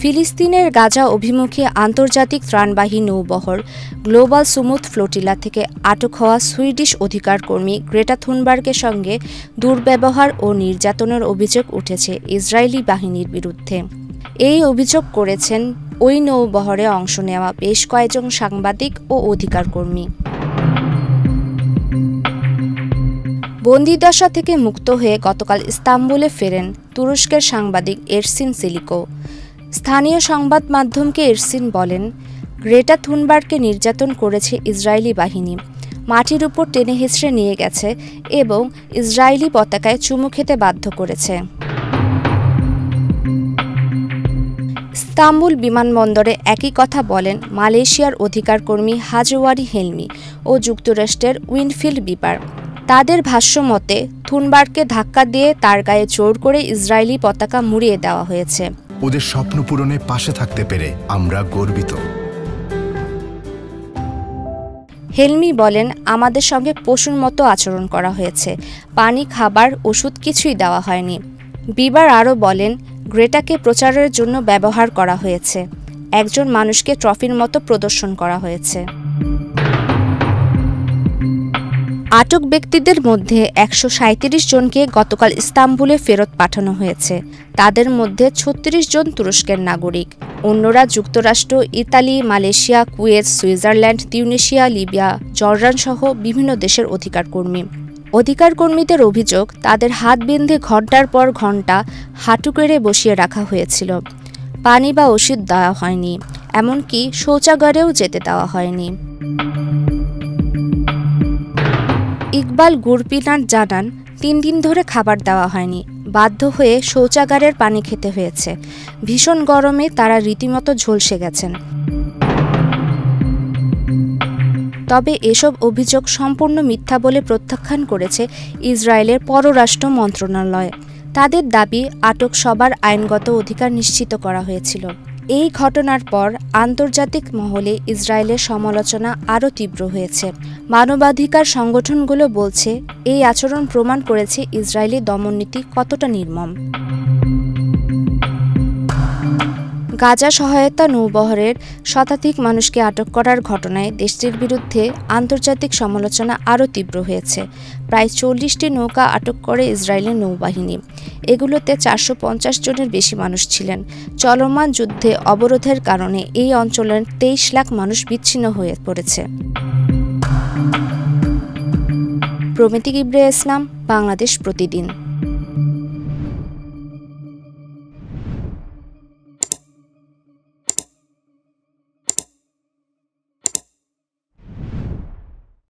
ফিলিস্তিনের গাজা অভিমুখী আন্তর্জাতিক ত্রাণবাহী নৌবহর গ্লোবাল সুমুথ ফ্লোটিলা থেকে আটক হওয়া সুইডিশ অধিকারকর্মী গ্রেটা থুনবার্গের সঙ্গে দুর্ব্যবহার ও নির্যাতনের অভিযোগ উঠেছে ইসরায়েলি বাহিনীর বিরুদ্ধে। এই অভিযোগ করেছেন ওই নৌবহরে অংশ নেওয়া বেশ কয়েকজন সাংবাদিক ও অধিকারকর্মী। বন্দিদশা থেকে মুক্ত হয়ে গতকাল ইস্তাম্বুলে ফেরেন তুরস্কের সাংবাদিক এরসিন সেলিকো। স্থানীয় সংবাদ মাধ্যমকে এরসিন বলেন, গ্রেটা থুনবার্গকে নির্যাতন করেছে ইসরায়েলি বাহিনী, মাটির উপর টেনে হিঁচড়ে নিয়ে গেছে এবং ইসরায়েলি পতাকায় চুমু খেতে বাধ্য করেছে। ইস্তাম্বুল বিমানবন্দরে একই কথা বলেন মালয়েশিয়ার অধিকারকর্মী হাজওয়ারি হেলমি ও যুক্তরাষ্ট্রের উইনফিল্ড বিপার। তাদের ভাষ্য মতে থুনবার্গকে ধাক্কা দিয়ে তার গায়ে জোর করে ইসরায়েলি পতাকা মুড়িয়ে দেওয়া হয়েছে। ওদের স্বপ্ন পূরণে পাশে থাকতে পেরে আমরা গর্বিত। হেলমি বলেন, আমাদের সঙ্গে পশুর মতো আচরণ করা হয়েছে, পানি, খাবার, ওষুধ কিছুই দেওয়া হয়নি। বিবার আরও বলেন, গ্রেটাকে প্রচারের জন্য ব্যবহার করা হয়েছে, একজন মানুষকে ট্রফির মতো প্রদর্শন করা হয়েছে। আটক ব্যক্তিদের মধ্যে ১৩৭ জনকে গতকাল ইস্তাম্বুলে ফেরত পাঠানো হয়েছে। তাদের মধ্যে ৩৬ জন তুরস্কের নাগরিক, অন্যরা যুক্তরাষ্ট্র, Italy, Malaysia, Kuwait, Switzerland, Tunisia, Libya, Jordan সহ বিভিন্ন দেশের অধিকারকর্মী। অধিকারকর্মীদের অভিযোগ, তাদের হাত বেঁধে ঘণ্টার পর ঘণ্টা হাঁটু করে বসিয়ে রাখা হয়েছিল, পানি বা ওষুধ দেওয়া হয়নি, এমনকি শৌচাগারেও যেতে দেওয়া হয়নি। ইকবাল গুরপিনার জানান, ৩ দিন ধরে খাবার দেওয়া হয়নি, বাধ্য হয়ে শৌচাগারের পানি খেতে হয়েছে। ভীষণ গরমে তারা রীতিমতো ঝলসে গেছেন। তবে এসব অভিযোগ সম্পূর্ণ মিথ্যা বলে প্রত্যাখ্যান করেছে ইসরায়েলের পররাষ্ট্র মন্ত্রণালয়। তাদের দাবি, আটক সবার আইনগত অধিকার নিশ্চিত করা হয়েছিল। এই ঘটনার পর আন্তর্জাতিক মহলে ইসরায়েলের সমালোচনা আরও তীব্র হয়েছে। মানবাধিকার সংগঠনগুলো বলছে, এই আচরণ প্রমাণ করেছে ইসরায়েলি দমননীতি কতটা নির্মম। গাজা সহায়তা নৌবহরের শতাধিক মানুষকে আটক করার ঘটনায় দেশটির বিরুদ্ধে আন্তর্জাতিক সমালোচনা আরও তীব্র হয়েছে। প্রায় ৪০টি নৌকা আটক করে ইসরায়েলের নৌবাহিনী। এগুলোতে ৪৫০ জনের বেশি মানুষ ছিলেন। চলমান যুদ্ধে অবরোধের কারণে এই অঞ্চলের ২৩ লাখ মানুষ বিচ্ছিন্ন হয়ে পড়েছে। প্রমিতি ইব্রাহিম, বাংলাদেশ প্রতিদিন।